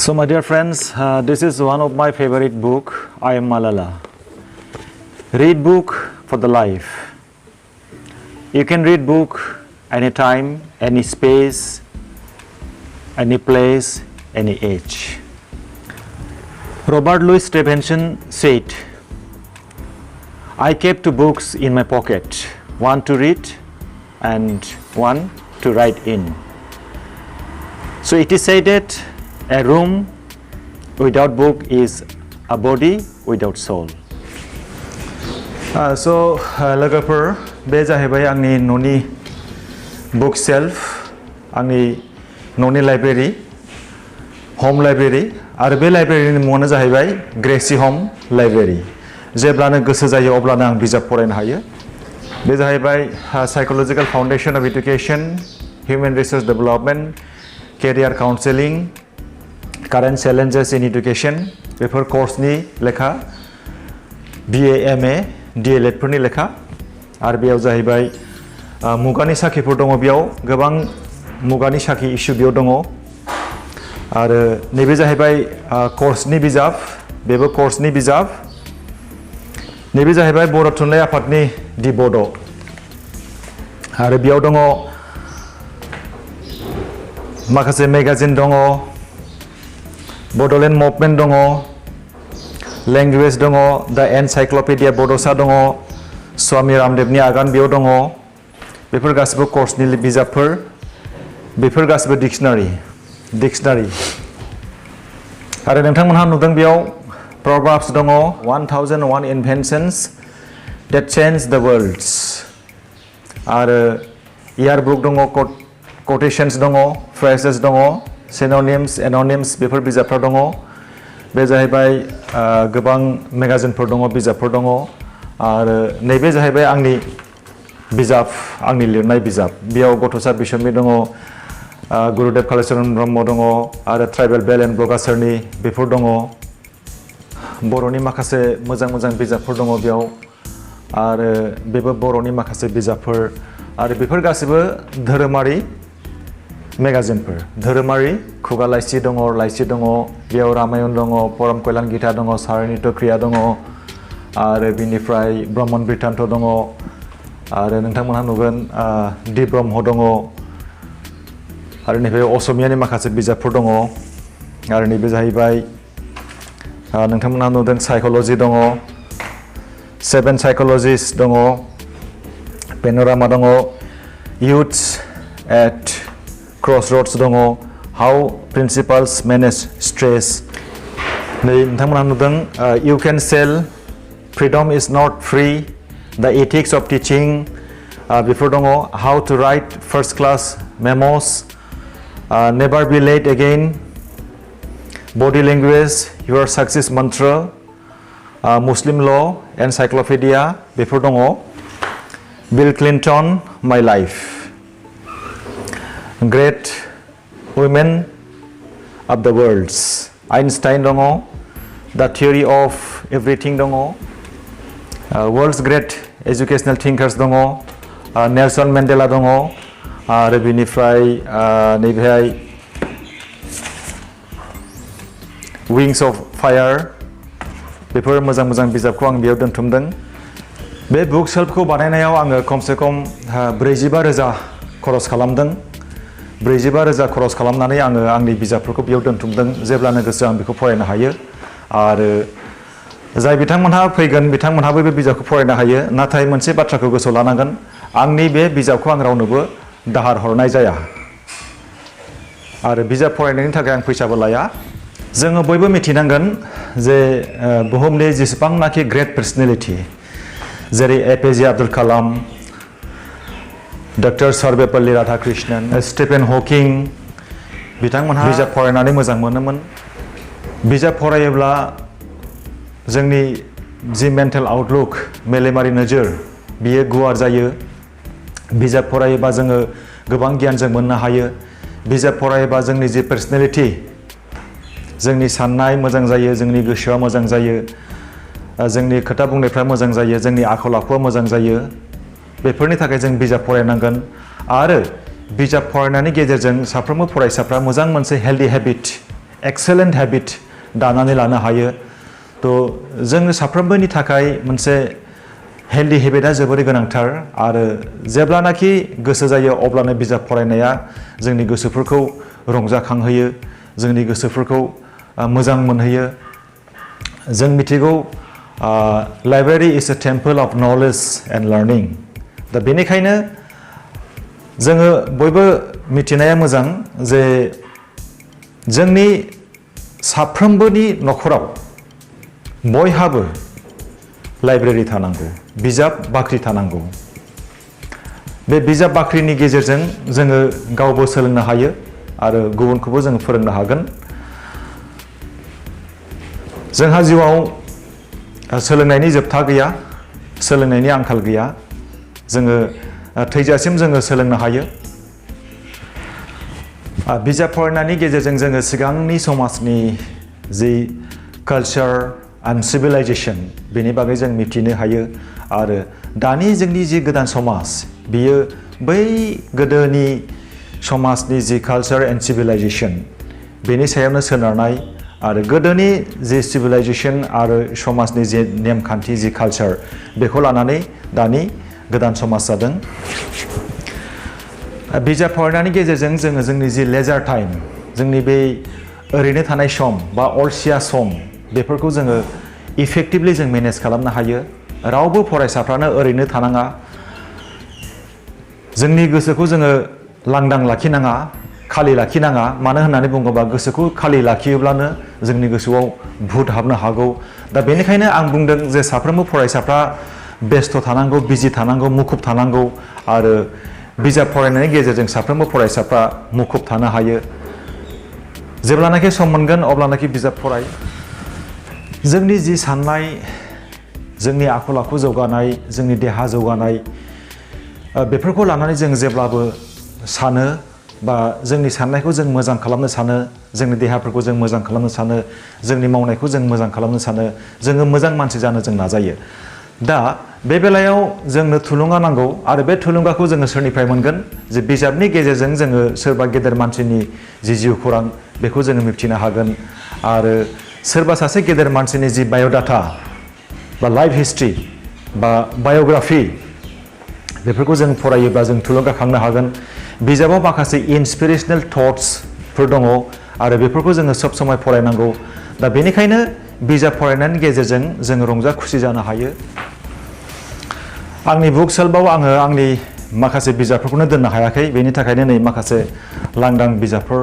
So my dear friends, this is one of my favorite book, I Am Malala. Read book for the life. You can read book anytime, any space, any place, any age. Robert Louis Stevenson said, I kept two books in my pocket, one to read and one to write in. So it is said that a room without book is a body without soul. लोगोफोर बे जाहैबाय आंनि न'नि book shelf, आंनि न'नि library, होम library आरो बे लाइब्रेरीनि मुङानो जाहैबाय ग्रेसि होम लाइब्रेरी. जेब्लानो गोसो जायो अब्लानो आं बिजाब फरायनो हायो. बे जाहैबाय psychological foundation of education, human resource development, career counselling, current challenges in education बेफोर कर्सनि लेखा, BA, MA, DLED फोरनि लेखा आरो बेयाव जाहैबाय मुगानि साखिफोर दङ. बेयाव गोबां मुगानि साखि इस्यु बेयाव दङ आरो नैबे जाहैबाय कर्सनि बिजाब, बेबो कर्सनि बिजाब. नैबे जाहैबाय बर' थुनलाइ आफादनि दि बड' आरो बेयाव दङ माखासे मेगाजिन दङ, बड'लेण्ड मुभमेन्ट दङ, लेंगुवेज दङ, दा एनसाइक्ल'पेडिया बड'सा दङ, स्वामी रामदेवनि आगान बेयाव दङ. बेफोर गासिबो कर्सनि बिजाबफोर, बेफोर गासिबो डिक्सनारि आरो नोंथांमोनहा नुदों बेयाव प्रभाब्स दङ, 1001 इनभेन्शन्स that changed the world आरो इयार बुक दङ, quotations दङ, phrases दङ, synonyms, anonyms बेफोर बिजाबफोर दङ. बे जाहैबाय गोबां मेगाजिनफोर दङ, बिजाबफोर दङ आरो नैबे जाहैबाय आंनि बिजाब, आंनि लिरनाय बिजाब. बेयाव गथ'सा बिसम्बि दङ, गुरुदेव कालिचरन ब्रह्म दङ आरो ट्राइबेल बेल एन्ड ब्लगार्सनि बेफोर दङ. बर'नि माखासे मोजां बिजाबफोर दङ बेयाव आरो बेबो बर'नि माखासे बिजाबफोर आरो बेफोर गासिबो धोरोमारि मेगाजिनफोर. धोरोमारि खुगा लाइसि दङ, बेयाव रामायण दङ, परम कल्याण गीता दङ, सारनित क्रिया दङ आरो बिनिफ्राय ब्रह्मन बृत्तान्त दङ आरो नोंथांमोनहा नुगोन दि ब्रह्म दङ आरो नैबे असमियानि माखासे बिजाबफोर दङ आरो नैबे जाहैबाय नोंथांमोनहा नुदों साइकोल'जि दङ, 7 साइकोल'जिस्ट दङ, पेन'रामा दङ, युथ्स एट क्रसर'ड्स दङ, हाउ प्रिन्सिपाल्स मेनेज स्ट्रेस. नै नोंथांमोनहा नुदों you can sell, freedom is not free, the ethics of teaching बेफोर दङ, how to write first class memos, never be late again, body language, your success mantra, Muslim law, encyclopedia बेफोर दङ, Bill Clinton, my life, great women of the world, Einstein दङ, the theory of everything दङ, world's great educational thinkers दङ, Nelson Mandela दङ आरो बिनिफ्राय नैबेहाय wings of fire बेफोर मोजां बिजाबखौ आं बेयाव दोनथुमदों. बे बुक सेल्फखौ बानायनायाव आङो खमसे खम 45,000 खरस खालामदों. 45,000 खरस खालामनानै आङो आंनि बिजाबफोरखौ बेयाव दोनथुमदों. जेब्लानो गोसो आं बेखौ फरायनो हायो आरो जाय बिथांमोनहा फैगोन बिथांमोनहाबो बे बिजाबखौ फरायनो हायो. नाथाय मोनसे बाथ्राखौ गोसोआव लानांगोन, आंनि बे बिजाबखौ आं रावनोबो दाहार हरनाय जाया आरो बिजाब फरायनायनि थाखाय आं फैसाबो लाया. जोङो बयबो मिथिनांगोन जे बुहुमनि जेसेबांनाखि ग्रेट पार्सनेलिटि जेरै APJ Abdul Kalam, doctor Sarvepalli Radhakrishnan, Stephen Hawking बिथांमोनहा बिजाब फरायनानै मोजां मोनोमोन. बिजाब फरायोब्ला जोंनि जि मेन्टेल आउटलुक, मेलेमारि नोजोर बियो गुवार जायो. बिजाब फरायोबा जोङो गोबां गियान जों मोननो हायो. बिजाब फरायोबा जोंनि जि पार्सनेलिटि, जोंनि साननाय मोजां जायो, जोंनि गोसोआ मोजां जायो, जोंनि खोथा बुंनायफ्रा मोजां जायो, जोंनि आखल आखुआ मोजां जायो. बेफोरनि थाखाय जों बिजाब फरायनांगोन आरो बिजाब फरायनायनि गेजेरजों साफ्रोमबो फरायसाफ्रा मोजां मोनसे हेल्दी हेबिट एक्सेलेन्ट हेबिट दानानै लानो हायो थ' जों साफ्रोमबोनि थाखाय मोनसे हेल्दी हेबिटआ जोबोरै गोनांथार आरो जेब्लानाखि गोसो जायो अब्लानो बिजाब फरायनाया जोंनि गोसोफोरखौ रंजाखांहोयो जोंनि गोसोफोरखौ मोजां मोनहोयो जों मिथिगौ library is a temple of knowledge and learning दा बेनिखायनो जोङो बयबो मिथिनाया मोजां जे जोंनि साफ्रोमबोनि नखराव बयहाबो लाइब्रेरी थानांगौ बिजाब बाख्रि थानांगौ बे बिजाब बाख्रिनि गेजेरजों जोङो गावबो सोलोंनो हायो आरो गुबुनखौबो जोङो फोरोंनो हागोन जोंहा जिउआव सोलोंनायनि जोबथा गैया सोलोंनायनि आंखाल गैया जोङो थैजासिम जोङो सोलोंनो हायो बिजाब फरायनायनि गेजेरजों जोङो सिगांनि समाजनि जि कालचार एन्ड सिभिलाइजेसन बेनि बागै जों मिथिनो हायो आरो दानि जोंनि जि गोदान समाज बियो बै गोदोनि समाजनि जि कालचार एन्ड सिभिलाइजेसन बेनि सायावनो सोनारनाय आरो गोदोनि जि सिभिलाइजेसन आरो समाजनि जि नेमखान्थि जि कालचार बेखौ लानानै दानि गोदान समाज जादों बिजाब फरायनायनि गेजेरजों जोङो जोंनि जि लेजार टाइम जोंनि बे ओरैनो थानाय सम बा अलसिया सम बेफोरखौ जोङो इफेक्टिभलि जों मेनेज खालामनो हायो रावबो फरायसाफ्रानो ओरैनो थानाङा जोंनि गोसोखौ जोङो लांदां लाखिनाङा खालि लाखिनाङा मानो होननानै बुङोबा गोसोखौ खालि लाखियोब्लानो जोंनि गोसोआव भुत हाबनो हागौ दा बेनिखायनो आं बुंदों जे साफ्रोमबो फरायसाफ्रा बेस्थ' थानांगौ बिजि थानांगौ मुखुब थानांगौ आरो बिजाब फरायनायनि गेजेरजों साफ्रोमबो फरायसाफ्रा मुखुब थानो हायो जेब्लानाखि सम मोनगोन अब्लानाखि बिजाब फराय जोंनि जि साननाय जोंनि आखल आखु जौगानाय जोंनि देहा जौगानाय बेफोरखौ लानानै जों जेब्लाबो सानो बा जोंनि साननायखौ जों मोजां खालामनो सानो जोंनि देहाफोरखौ जों मोजां खालामनो सानो जोंनि मावनायखौ जों मोजां खालामनो सानो जोङो मोजां मानसि जानो जों नाजायो दा बे बेलायाव जोंनो थुलुंगा नांगौ आरो बे थुलुंगाखौ जोङो सोरनिफ्राय मोनगोन जे बिजाबनि गेजेरजों जोङो सोरबा गेदेर मानसिनि जि जिउ खौरां बेखौ जोङो मिथिनो हागोन आरो सोरबा सासे गेदेर मानसिनि जि बाय'डाटा बा लाइफ हिस्ट्रि बा बाय'ग्राफि बेफोरखौ जों फरायोब्ला जों थुलुंगाखांनो हागोन बिजाबाव माखासे इन्सपिरेसनेल थट्सफोर दङ आरो बेफोरखौ जोङो सब समाय फरायनांगौ दा बेनिखायनो बिजाब फरायनायनि गेजेरजों जों रंजा खुसि जानो हायो आंनि बुक सेल्फआव आङो आंनि माखासे बिजाबफोरखौनो दोननो हायाखै बेनि थाखायनो नै माखासे लांदां बिजाबफोर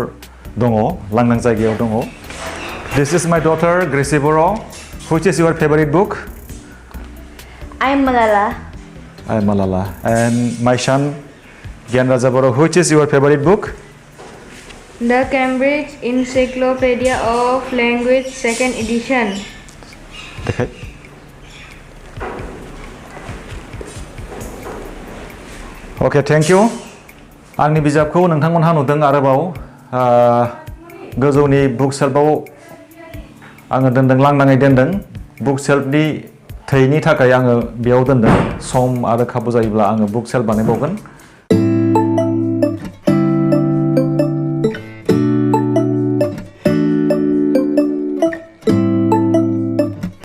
दङ लांदां जायगायाव दङ This is my daughter Gracie Boro. Which is your favorite book? I'm Malala. I'm Malala. And my son Gyan Raja Boro. Which is your favorite book? The Cambridge Encyclopedia of Language, 2nd edition. Okay. Okay, thank you. आंनि बिजाबखौ नोंथांमोनहा नुदों आरोबाव गोजौनि book सेल्फआव आङो दोनदों लांदाङै दोनदों book सेल्फनि थैनि थाखाय आङो बेयाव दोनदों सम आरो खाबु जायोब्ला आङो बुक सेल्फ बानायबावगोन